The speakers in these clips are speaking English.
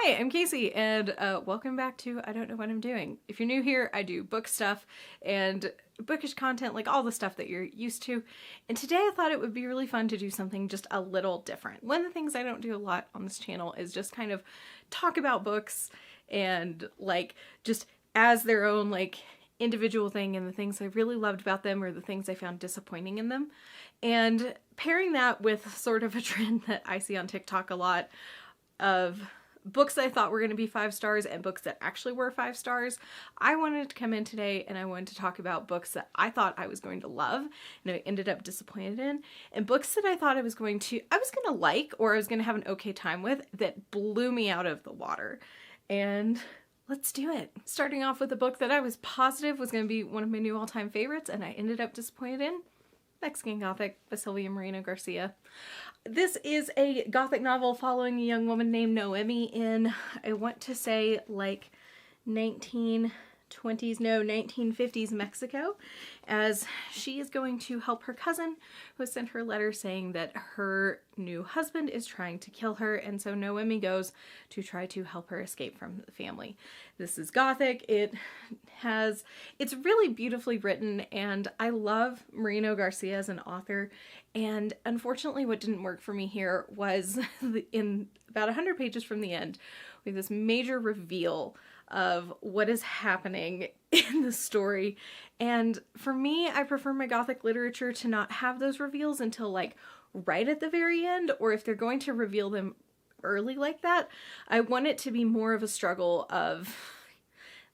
Hi, I'm Casey, and welcome back to I Don't Know What I'm Doing. If you're new here, I do book stuff and bookish content, like all the stuff that you're used to. And today I thought it would be really fun to do something just a little different. One of the things I don't do a lot on this channel is just kind of talk about books and like just as their own like individual thing and the things I really loved about them or the things I found disappointing in them. And pairing that with sort of a trend that I see on TikTok a lot of books that I thought were going to be 5 stars and books that actually were 5 stars. I wanted to come in today and I wanted to talk about books that I thought I was going to love and I ended up disappointed in, and books that I thought I was going to like or I was going to have an okay time with that blew me out of the water. And let's do it. Starting off with a book that I was positive was going to be one of my new all-time favorites and I ended up disappointed in. Mexican Gothic by Silvia Moreno Garcia. This is a Gothic novel following a young woman named Noemi in, I want to say, like 1950s Mexico, as she is going to help her cousin who sent her a letter saying that her new husband is trying to kill her, and so Noemi goes to try to help her escape from the family. This is Gothic. It's really beautifully written, and I love Moreno Garcia as an author, and unfortunately what didn't work for me here was in about 100 pages from the end, we have this major reveal of what is happening in the story. And for me, I prefer my Gothic literature to not have those reveals until like right at the very end, or if they're going to reveal them early like that, I want it to be more of a struggle of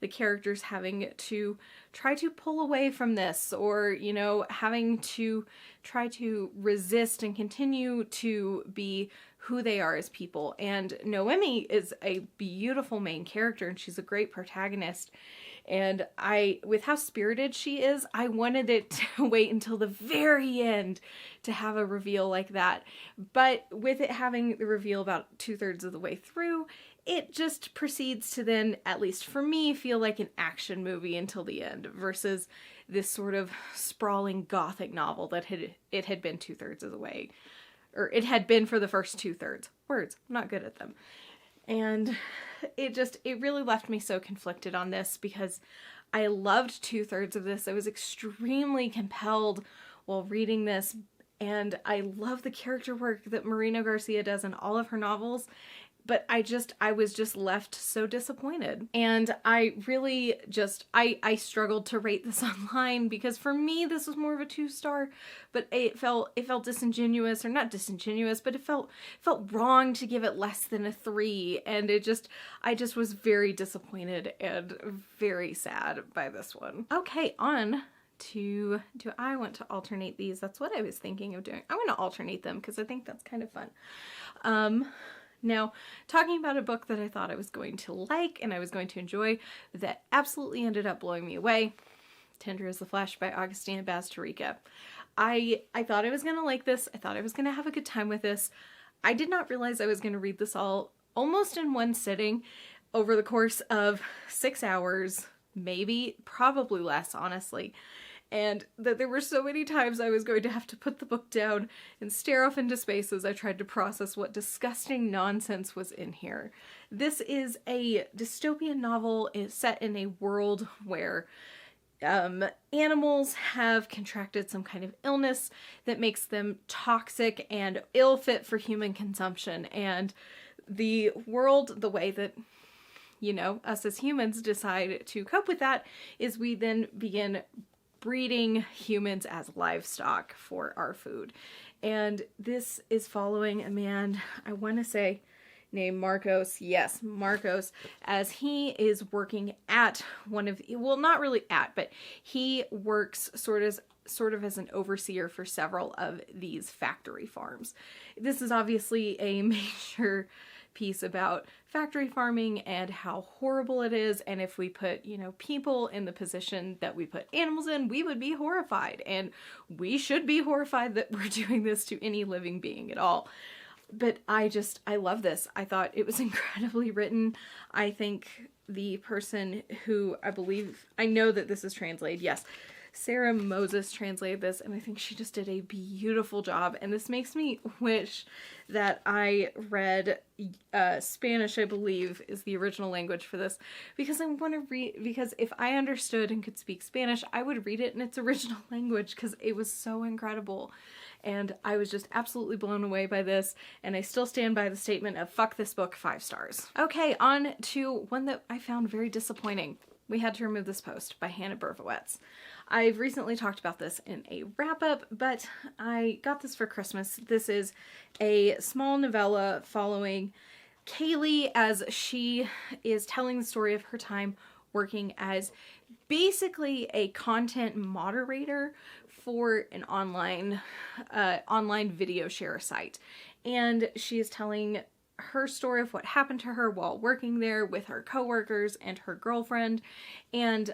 the characters having to try to pull away from this, or, you know, having to try to resist and continue to be who they are as people. And Noemi is a beautiful main character and she's a great protagonist. And with how spirited she is, I wanted it to wait until the very end to have a reveal like that. But with it having the reveal about 2/3 of the way through, it just proceeds to then, at least for me, feel like an action movie until the end versus this sort of sprawling Gothic novel that it had been 2/3 of the way. Or it had been for the first 2/3. Words, I'm not good at them. And it really left me so conflicted on this because I loved 2/3 of this. I was extremely compelled while reading this, and I love the character work that Moreno Garcia does in all of her novels. But I was just left so disappointed. And I really I struggled to rate this online because for me, this was more of a 2-star, but it felt disingenuous, or not disingenuous, but it felt wrong to give it less than a 3. And I just was very disappointed and very sad by this one. Okay, on to, do I want to alternate these? That's what I was thinking of doing. I want to alternate them because I think that's kind of fun. Now, talking about a book that I thought I was going to like and I was going to enjoy that absolutely ended up blowing me away, Tender as the Flesh by Agustina Bazterrica. I thought I was going to like this. I thought I was going to have a good time with this. I did not realize I was going to read this all almost in one sitting over the course of 6 hours, probably less, honestly. And that there were so many times I was going to have to put the book down and stare off into space as I tried to process what disgusting nonsense was in here. This is a dystopian novel. It's set in a world where animals have contracted some kind of illness that makes them toxic and ill fit for human consumption. And the world, the way that, you know, us as humans decide to cope with that is we then begin breeding humans as livestock for our food. And this is following a man, I want to say, named Marcos. Yes, Marcos, as he is working at one of, well, not really at, but he works sort of as an overseer for several of these factory farms. This is obviously a major piece about factory farming and how horrible it is, and if we put, you know, people in the position that we put animals in, we would be horrified, and we should be horrified that we're doing this to any living being at all. But I love this. I thought it was incredibly written. I think the person who, I know that this is translated, yes, Sarah Moses translated this, and I think she just did a beautiful job. And this makes me wish that I read Spanish, I believe, is the original language for this, because I want to read, because if I understood and could speak Spanish, I would read it in its original language, because it was so incredible. And I was just absolutely blown away by this, and I still stand by the statement of fuck this book, 5 stars. Okay, on to one that I found very disappointing. We Had to Remove This Post by Hannah Berkowitz. I've recently talked about this in a wrap-up, but I got this for Christmas. This is a small novella following Kaylee as she is telling the story of her time working as basically a content moderator for an online video share site. And she is telling her story of what happened to her while working there with her coworkers and her girlfriend. And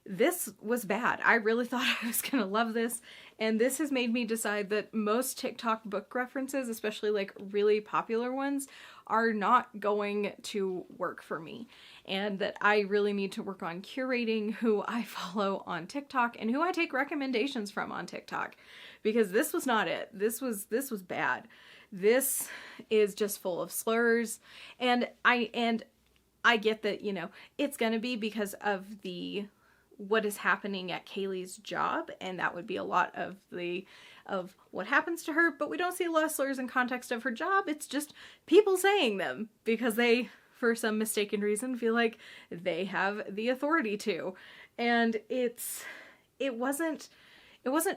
this was bad. I really thought I was gonna love this, and this has made me decide that most TikTok book references, especially like really popular ones, are not going to work for me, and that I really need to work on curating who I follow on TikTok and who I take recommendations from on TikTok, because this was not it. This was bad. This is just full of slurs, and I get that, you know, it's gonna be because of what is happening at Kaylee's job, and that would be a lot of what happens to her, but we don't see a lot of slurs in context of her job. It's just people saying them because they, for some mistaken reason, feel like they have the authority to. And it wasn't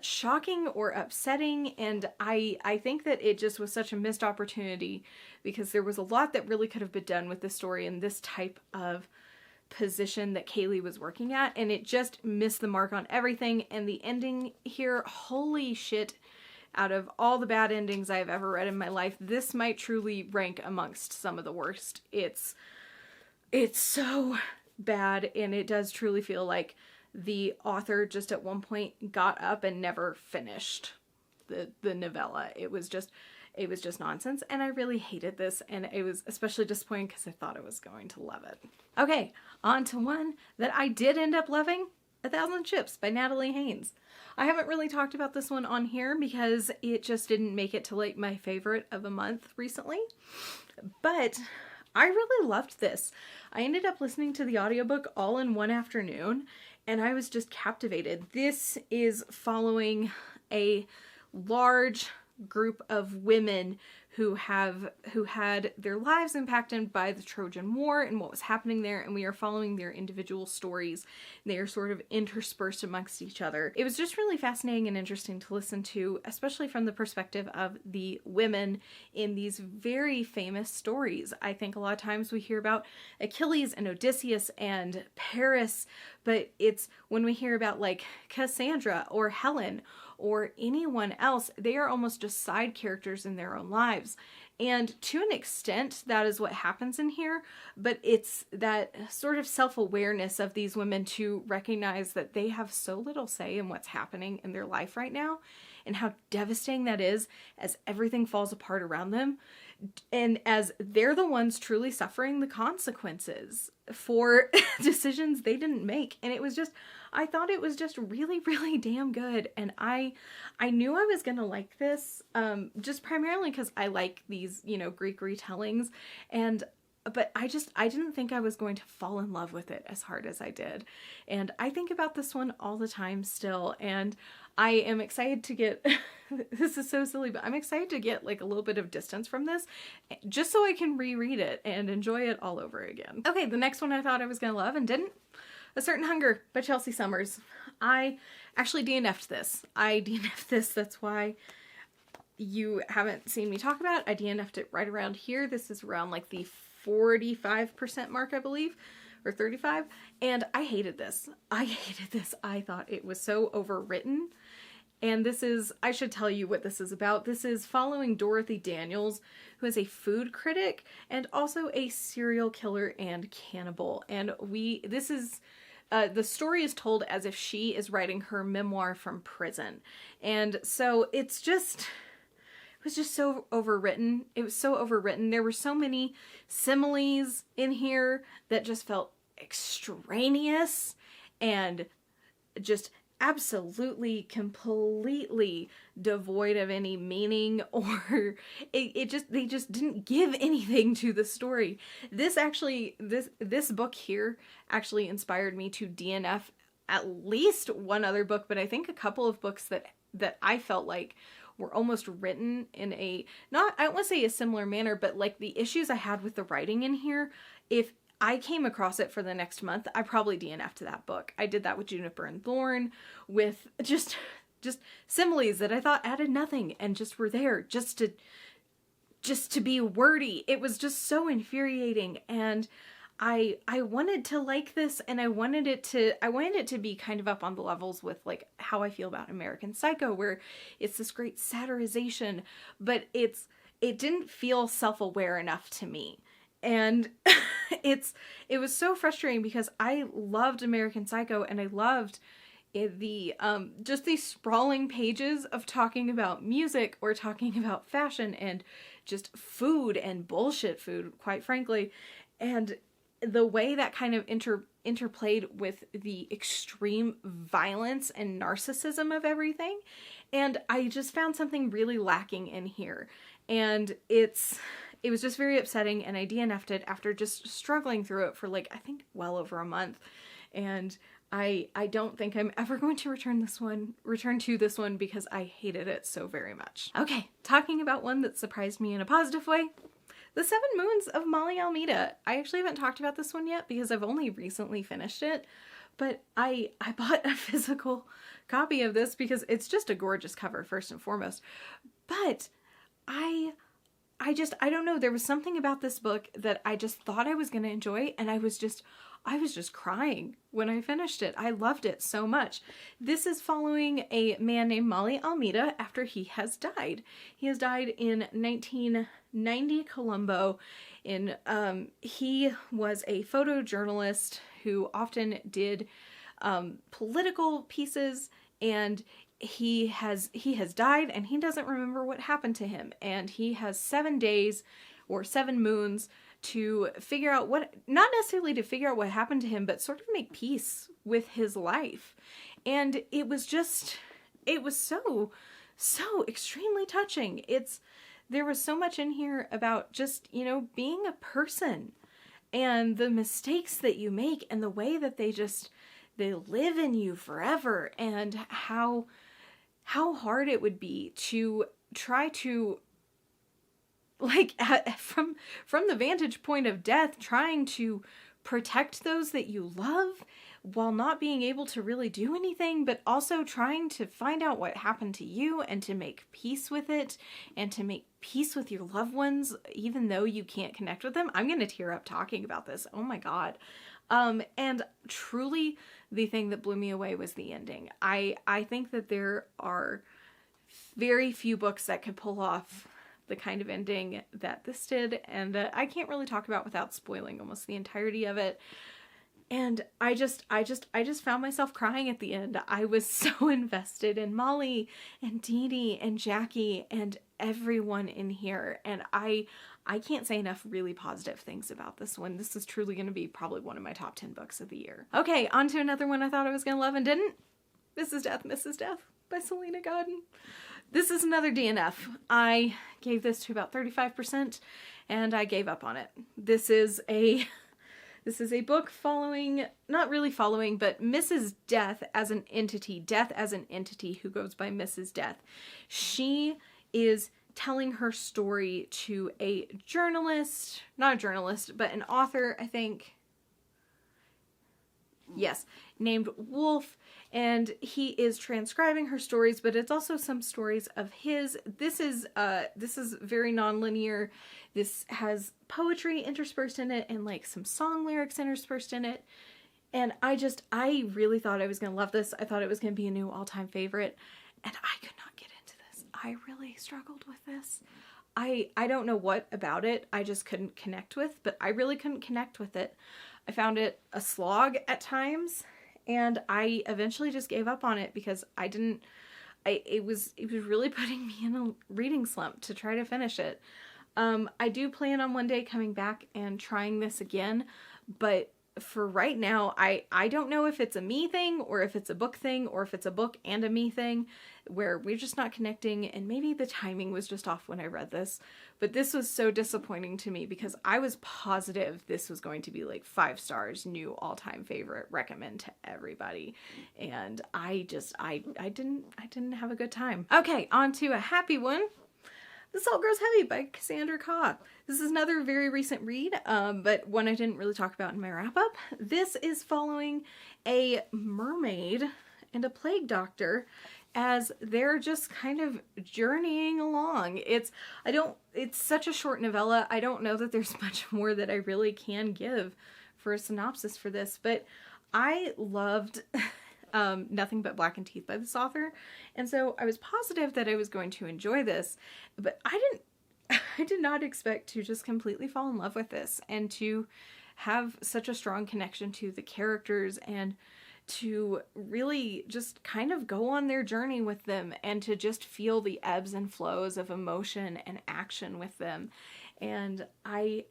shocking or upsetting, and I think that it just was such a missed opportunity, because there was a lot that really could have been done with this story in this type of position that Kaylee was working at, and it just missed the mark on everything. And the ending here, holy shit, out of all the bad endings I've ever read in my life, this might truly rank amongst some of the worst. It's so bad, and it does truly feel like the author just at one point got up and never finished the novella. It was just nonsense, and I really hated this, and it was especially disappointing because I thought I was going to love it. Okay, on to one that I did end up loving, 1,000 Ships by Natalie Haynes. I haven't really talked about this one on here because it just didn't make it to like my favorite of a month recently, but I really loved this. I ended up listening to the audiobook all in one afternoon, and I was just captivated. This is following a large group of women who had their lives impacted by the Trojan War and what was happening there, and we are following their individual stories. They are sort of interspersed amongst each other. It was just really fascinating and interesting to listen to, especially from the perspective of the women in these very famous stories. I think a lot of times we hear about Achilles and Odysseus and Paris, but it's when we hear about like Cassandra or Helen or anyone else, they are almost just side characters in their own lives. And to an extent, that is what happens in here, but it's that sort of self-awareness of these women to recognize that they have so little say in what's happening in their life right now, and how devastating that is as everything falls apart around them, and as they're the ones truly suffering the consequences for decisions they didn't make. And it was just, I thought it was just really, really damn good. And I knew I was gonna like this, just primarily because I like these, you know, Greek retellings, but I didn't think I was going to fall in love with it as hard as I did. And I think about this one all the time still, and I am excited to get, this is so silly, but I'm excited to get like a little bit of distance from this, just so I can reread it and enjoy it all over again. Okay, the next one I thought I was gonna love and didn't. A Certain Hunger by Chelsea Summers. I actually DNF'd this. That's why you haven't seen me talk about it. I DNF'd it right around here. This is around like the 45% mark, I believe, or 35. And I hated this. I thought it was so overwritten. And this is, I should tell you what this is about. This is following Dorothy Daniels, who is a food critic and also a serial killer and cannibal. And the story is told as if she is writing her memoir from prison. And so it was just so overwritten. It was so overwritten. There were so many similes in here that just felt extraneous and just absolutely completely devoid of any meaning, or they just didn't give anything to the story. This book here actually inspired me to DNF at least one other book, but I think a couple of books that I felt like were almost written in a, not, I don't want to say a similar manner, but like the issues I had with the writing in here, if I came across it for the next month, I probably DNF'd that book. I did that with Juniper and Thorn, with just similes that I thought added nothing and just were there just to be wordy. It was just so infuriating, and I wanted to like this, and I wanted it to be kind of up on the levels with like how I feel about American Psycho, where it's this great satirization, but it didn't feel self-aware enough to me. And it was so frustrating because I loved American Psycho, and I loved just these sprawling pages of talking about music or talking about fashion and just food and bullshit food, quite frankly. And the way that kind of interplayed with the extreme violence and narcissism of everything. And I just found something really lacking in here. And it was just very upsetting, and I DNF'd it after just struggling through it for like, I think well over a month. And I don't think I'm ever going to return to this one because I hated it so very much. Okay, talking about one that surprised me in a positive way. The Seven Moons of Molly Almeida. I actually haven't talked about this one yet because I've only recently finished it, but I bought a physical copy of this because it's just a gorgeous cover first and foremost. But I don't know, there was something about this book that I just thought I was going to enjoy, and I was just crying when I finished it. I loved it so much. This is following a man named Molly Almeida after he has died. He has died in 1990 Colombo. He was a photojournalist who often did political pieces, and he has died, and he doesn't remember what happened to him, and he has 7 days or 7 moons to figure out not necessarily to figure out what happened to him, but sort of make peace with his life. And it was so extremely touching. There was so much in here about just, being a person and the mistakes that you make and the way that they live in you forever, and how hard it would be to try to, like, from the vantage point of death, trying to protect those that you love while not being able to really do anything, but also trying to find out what happened to you and to make peace with it and to make peace with your loved ones, even though you can't connect with them. I'm going to tear up talking about this. Oh my God. And truly the thing that blew me away was the ending. I think that there are very few books that could pull off the kind of ending that this did, and I can't really talk about without spoiling almost the entirety of it. And I just found myself crying at the end. I was so invested in Molly and Dee Dee and Jackie and everyone in here, and I can't say enough really positive things about this one. This is truly going to be probably one of my top 10 books of the year. Okay, on to another one I thought I was going to love and didn't. This is Death, Mrs. Death by Selena Godden. This is another DNF. I gave this to about 35% and I gave up on it. This is a book not really following, but Mrs. Death as an entity who goes by Mrs. Death. She is telling her story to a journalist, not a journalist, but an author, I think. Yes, named Wolf, and he is transcribing her stories, but it's also some stories of his. This is very non-linear. This has poetry interspersed in it and like some song lyrics interspersed in it. And I really thought I was going to love this. I thought it was going to be a new all-time favorite, and I could not get into this. I really struggled with this. I don't know what about it I just couldn't connect with, but I really couldn't connect with it. I found it a slog at times, and I eventually just gave up on it because it was really putting me in a reading slump to try to finish it. I do plan on one day coming back and trying this again, but for right now, I don't know if it's a me thing or if it's a book thing or if it's a book and a me thing where we're just not connecting, and maybe the timing was just off when I read this. But this was so disappointing to me because I was positive this was going to be like 5 stars, new all-time favorite, recommend to everybody. And I didn't have a good time. Okay, on to a happy one. The Salt Grows Heavy by Cassandra Khaw. This is another very recent read, but one I didn't really talk about in my wrap-up. This is following a mermaid and a plague doctor as they're just kind of journeying along. It's such a short novella. I don't know that there's much more that I really can give for a synopsis for this, but I loved Nothing But Blackened Teeth by this author, and so I was positive that I was going to enjoy this, but I did not expect to just completely fall in love with this and to have such a strong connection to the characters and to really just kind of go on their journey with them and to just feel the ebbs and flows of emotion and action with them. And I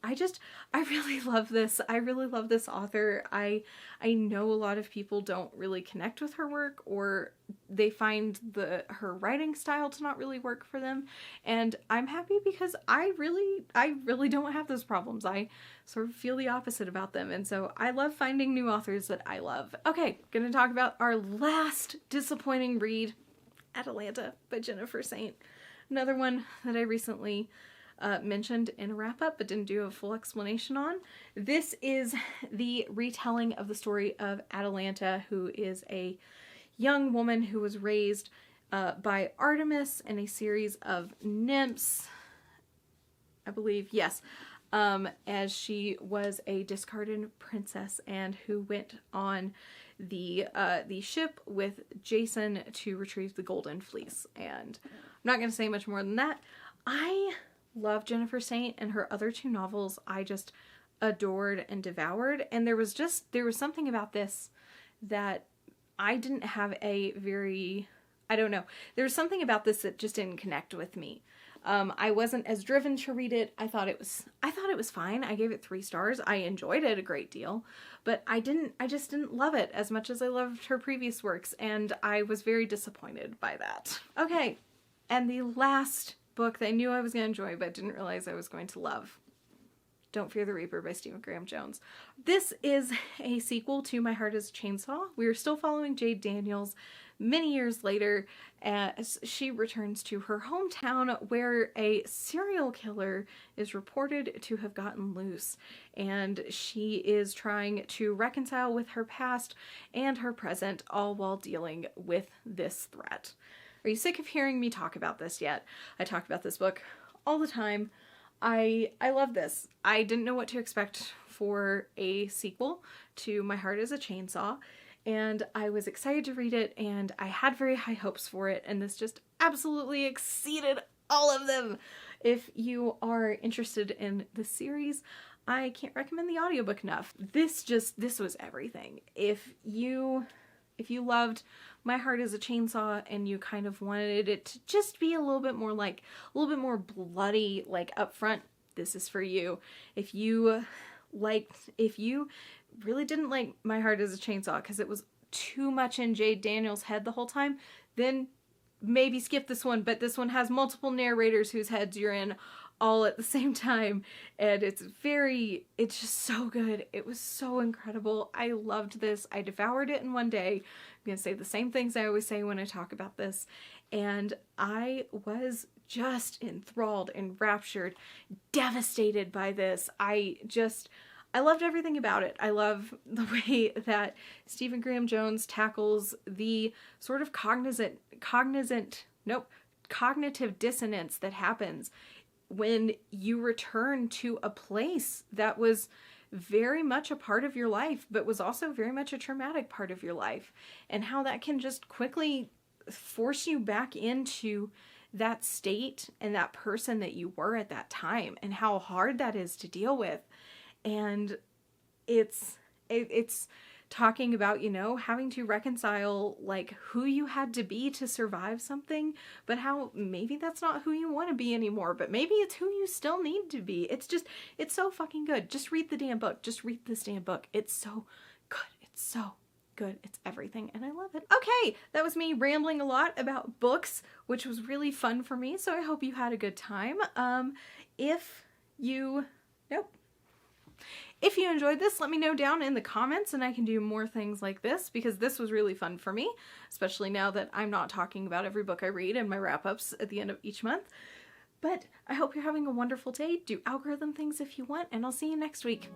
really love this. I really love this author. I know a lot of people don't really connect with her work, or they find her writing style to not really work for them. And I'm happy because I really don't have those problems. I sort of feel the opposite about them. And so I love finding new authors that I love. Okay, gonna talk about our last disappointing read, Atalanta by Jennifer Saint. Another one that I recently mentioned in a wrap-up but didn't do a full explanation on. This is the retelling of the story of Atalanta, who is a young woman who was raised by Artemis and a series of nymphs, I believe, yes, as she was a discarded princess and who went on the ship with Jason to retrieve the Golden Fleece. And I'm not going to say much more than that. I love Jennifer Saint, and her other 2 novels I just adored and devoured, and there was something about this that I didn't have a very, I don't know, there was something about this that just didn't connect with me. I wasn't as driven to read it. I thought it was fine. I gave it 3 stars. I enjoyed it a great deal, but I just didn't love it as much as I loved her previous works, and I was very disappointed by that. Okay, and the last book that I knew I was going to enjoy but didn't realize I was going to love, Don't Fear the Reaper by Stephen Graham Jones. This is a sequel to My Heart is a Chainsaw. We are still following Jade Daniels many years later as she returns to her hometown where a serial killer is reported to have gotten loose, and she is trying to reconcile with her past and her present, all while dealing with this threat. Are you sick of hearing me talk about this yet? I talk about this book all the time. I love this. I didn't know what to expect for a sequel to My Heart is a Chainsaw, and I was excited to read it, and I had very high hopes for it, and this just absolutely exceeded all of them. If you are interested in the series, I can't recommend the audiobook enough. This was everything. If you loved My Heart is a Chainsaw and you kind of wanted it to just be a little bit more bloody, like up front, this is for you. If you really didn't like My Heart is a Chainsaw because it was too much in Jade Daniels' head the whole time, then maybe skip this one, but this one has multiple narrators whose heads you're in all at the same time, and it's just so good. It was so incredible. I loved this. I devoured it in one day. I'm gonna say the same things I always say when I talk about this, and I was just enthralled, enraptured, devastated by this. I loved everything about it. I love the way that Stephen Graham Jones tackles the sort of cognitive dissonance that happens when you return to a place that was very much a part of your life, but was also very much a traumatic part of your life, and how that can just quickly force you back into that state and that person that you were at that time, and how hard that is to deal with. And it's talking about, you know, having to reconcile like who you had to be to survive something, but how maybe that's not who you want to be anymore, but maybe it's who you still need to be. It's so fucking good. Just read the damn book. Just read this damn book. It's so good. It's so good. It's everything, and I love it. Okay, that was me rambling a lot about books, which was really fun for me, so I hope you had a good time. If you enjoyed this, let me know down in the comments and I can do more things like this, because this was really fun for me, especially now that I'm not talking about every book I read in my wrap-ups at the end of each month. But I hope you're having a wonderful day. Do algorithm things if you want, and I'll see you next week.